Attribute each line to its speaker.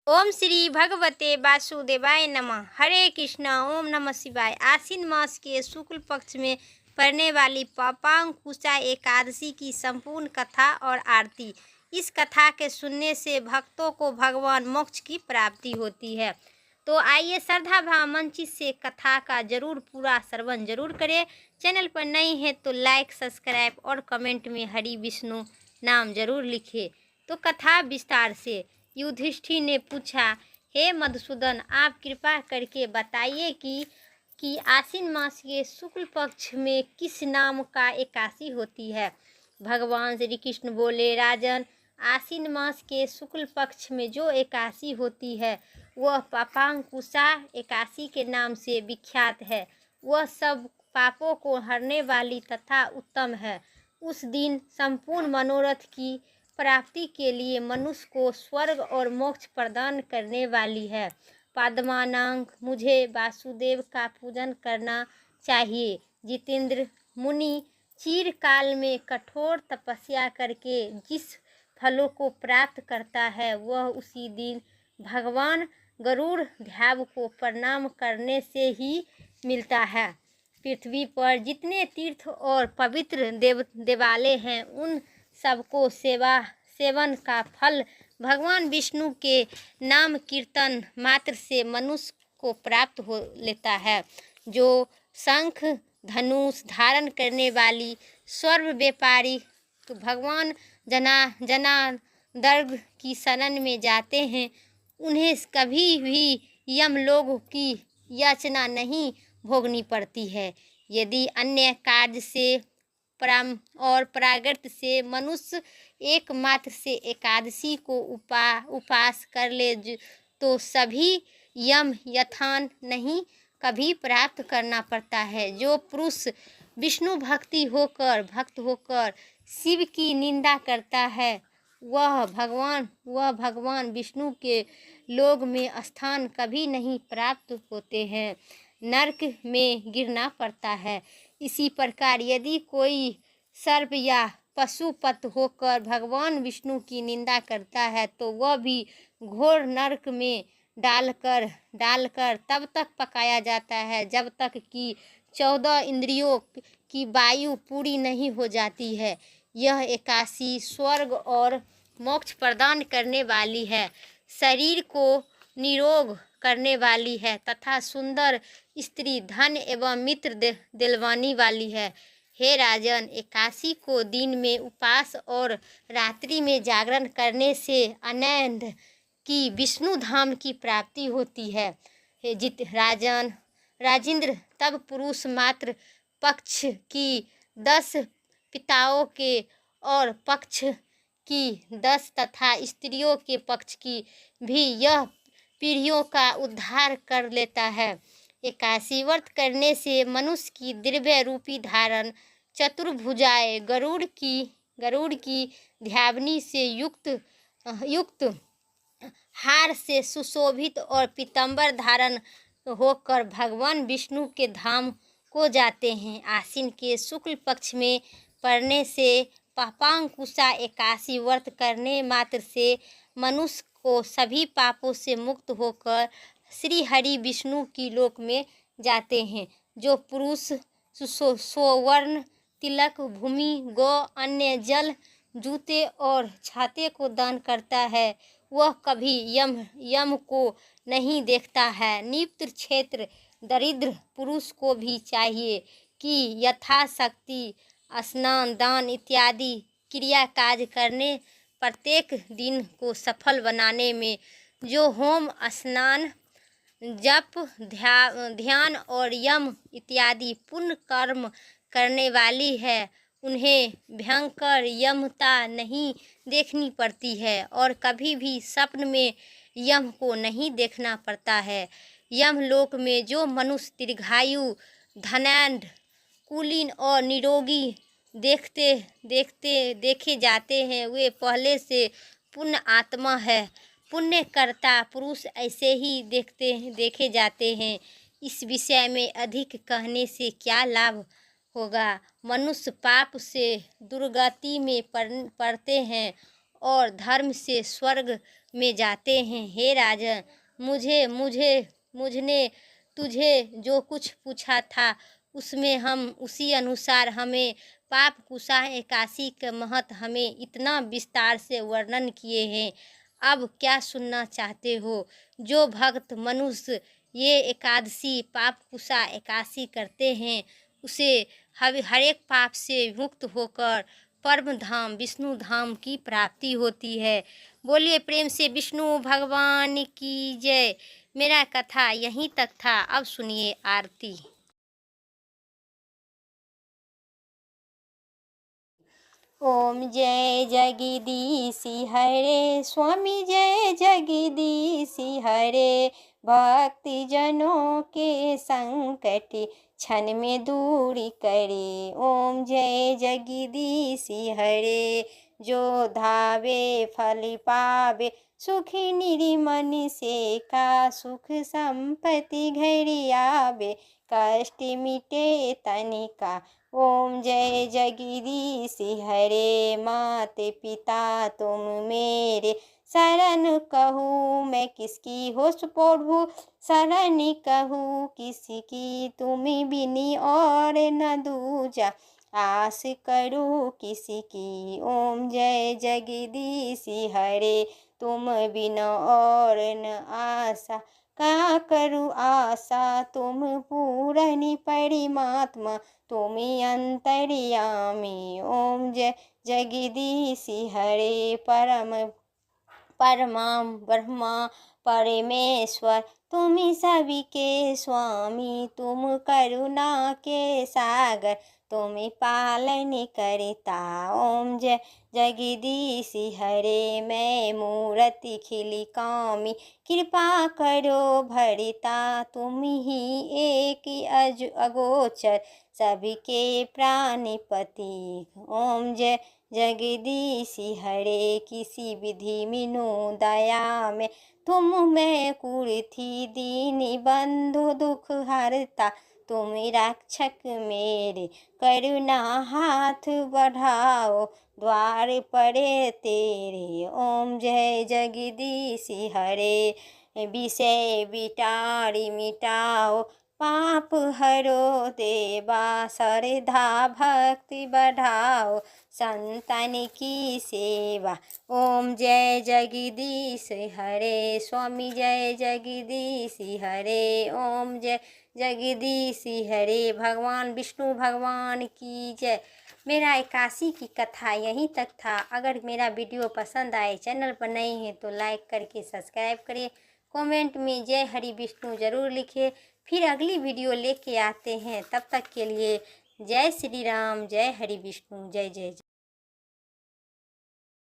Speaker 1: ओम श्री भगवते वासुदेवाय नमः। हरे कृष्णा। ओम नमः शिवाय। आश्विन मास के शुक्ल पक्ष में पड़ने वाली पापांकुशा एकादशी की संपूर्ण कथा और आरती। इस कथा के सुनने से भक्तों को भगवान मोक्ष की प्राप्ति होती है। तो आइए श्रद्धा भाव मंचित से कथा का जरूर पूरा श्रवण जरूर करें। चैनल पर नई है तो लाइक, सब्सक्राइब और कमेंट में हरि विष्णु नाम जरूर लिखें। तो कथा विस्तार से। युधिष्ठिर ने पूछा, हे मधुसूदन, आप कृपा करके बताइए कि आश्विन मास के शुक्ल पक्ष में किस नाम का एकादशी होती है। भगवान श्री कृष्ण बोले, राजन, आश्विन मास के शुक्ल पक्ष में जो एकादशी होती है वह पापांकुशा एकादशी के नाम से विख्यात है। वह सब पापों को हरने वाली तथा उत्तम है। उस दिन संपूर्ण मनोरथ की प्राप्ति के लिए मनुष्य को स्वर्ग और मोक्ष प्रदान करने वाली है। पद्मानांग, मुझे वासुदेव का पूजन करना चाहिए। जितेंद्र मुनि चिरकाल में कठोर तपस्या करके जिस फलों को प्राप्त करता है वह उसी दिन भगवान गरुड़ ध्वज को प्रणाम करने से ही मिलता है। पृथ्वी पर जितने तीर्थ और पवित्र देवालय हैं उन सबको सेवन का फल भगवान विष्णु के नाम कीर्तन मात्र से मनुष्य को प्राप्त हो लेता है। जो शंख धनुष धारण करने वाली स्वर्ग व्यापारी तो भगवान जनार्दन की शरण में जाते हैं उन्हें कभी भी यमलोक की याचना नहीं भोगनी पड़ती है। यदि अन्य कार्य से प्रागृत से मनुष्य एकमात्र से एकादशी को उपास कर ले तो सभी यम यथान नहीं कभी प्राप्त करना पड़ता है। जो पुरुष विष्णु भक्त होकर शिव की निंदा करता है वह भगवान विष्णु के लोक में स्थान कभी नहीं प्राप्त होते हैं, नरक में गिरना पड़ता है। इसी प्रकार यदि कोई सर्प या पशुपत होकर भगवान विष्णु की निंदा करता है तो वह भी घोर नरक में डालकर तब तक पकाया जाता है जब तक कि 14 इंद्रियों की वायु पूरी नहीं हो जाती है। यह एकादशी स्वर्ग और मोक्ष प्रदान करने वाली है, शरीर को निरोग करने वाली है तथा सुंदर स्त्री, धन एवं मित्र दिलवाने वाली है। हे राजन, एकादशी को दिन में उपवास और रात्रि में जागरण करने से अनंत की विष्णु धाम की प्राप्ति होती है। हे राजेंद्र, तब पुरुष मात्र पक्ष की 10 पिताओं के और पक्ष की 10 तथा स्त्रियों के पक्ष की भी यह पीढ़ियों का उद्धार कर लेता है। एकादशी व्रत करने से मनुष्य की दिव्य रूपी धारण, चतुर्भुजाएं गरुड़ की ध्यावनी से युक्त हार से सुशोभित और पीतांबर धारण होकर भगवान विष्णु के धाम को जाते हैं। आश्विन के शुक्ल पक्ष में पड़ने से पापांकुशा एकादशी व्रत करने मात्र से मनुष्य को सभी पापों से मुक्त होकर श्री हरि विष्णु की लोक में जाते हैं। जो पुरुष स्वर्ण, तिलक, भूमि, गौ, अन्य जल, जूते और छाते को दान करता है वह कभी यम को नहीं देखता है। नियुक्त क्षेत्र दरिद्र पुरुष को भी चाहिए कि यथाशक्ति स्नान, दान इत्यादि क्रिया काज करने प्रत्येक दिन को सफल बनाने में जो होम, स्नान, जप, ध्यान और यम इत्यादि पुण्य कर्म करने वाली है उन्हें भयंकर यमता नहीं देखनी पड़ती है और कभी भी स्वप्न में यम को नहीं देखना पड़ता है। यमलोक में जो मनुष्य दीर्घायु, धनाढ्य, कुलीन और निरोगी देखे जाते हैं वे पहले से पुण्य आत्मा है। पुण्यकर्ता पुरुष ऐसे ही देखे जाते हैं। इस विषय में अधिक कहने से क्या लाभ होगा। मनुष्य पाप से दुर्गति में पड़ते हैं और धर्म से स्वर्ग में जाते हैं। हे राजन, मुझने तुझे जो कुछ पूछा था उसमें हम उसी अनुसार हमें पाप कुशा एकादशी का महत्व हमें इतना विस्तार से वर्णन किए हैं। अब क्या सुनना चाहते हो? जो भक्त मनुष्य ये एकादशी पाप कुशा एकादशी करते हैं उसे हर एक पाप से मुक्त होकर परम धाम विष्णु धाम की प्राप्ति होती है। बोलिए प्रेम से विष्णु भगवान की जय। मेरा कथा यहीं तक था, अब सुनिए आरती। ओम जय जगदीशी हरे, स्वामी जय जगदीशी हरे। भक्ति जनों के संकट क्षण में दूरी करे। ओम जय जगदीशी हरे। जो धावे फल पावे, सुखी निर्मन से का सुख संपत्ति घर आवे। कष्ट मिटे तनिका, ओम जय जगदीशी हरे। माते पिता तुम मेरे, शरण कहूँ मैं किसकी हो प्रभु। शरण कहूँ किसकी, तुम बिनी और न दूजा। आस करूँ किसी की, ओम जय जगदीशी हरे। तुम बिन और न आशा, का करूँ आशा। तुम पूरनि परमात्मा, तुमी अंतर्यामी। ओम जय जगदीशी हरे। परमाम ब्रह्मा परमेश्वर, तुम्ही सभी के स्वामी। तुम करुणा के सागर, तुम्ही पालन करता। ओम जय जगदीशी हरे। मैं मूर्ति खिली कामी, कृपा करो भरिता। तुम ही एक अगोचर, सबके प्राणपति। ओम जय जगदीशी हरे। किसी विधि मीनू दया में, तुम मैं कुर्थी दीन बंधु दुख हरता। तुम रक्षक मेरे, करुणा हाथ बढ़ाओ, द्वार पड़े तेरे। ओम जय जगदीशी हरे। विषय बिटारी मिटाओ, पाप हरो देवा। श्रद्धा भक्ति बढ़ाओ, संतन की सेवा। ओम जय जगदीश हरे। स्वामी जय जगदीश हरे। ओम जय जगदीश हरे। भगवान विष्णु भगवान की जय। मेरा एकादशी की कथा यहीं तक था। अगर मेरा वीडियो पसंद आए, चैनल पर नए हैं तो लाइक करके सब्सक्राइब करिए। कमेंट में जय हरि विष्णु ज़रूर लिखिए। फिर अगली वीडियो लेके आते हैं, तब तक के लिए जय श्री राम, जय हरि विष्णु, जय जय जय।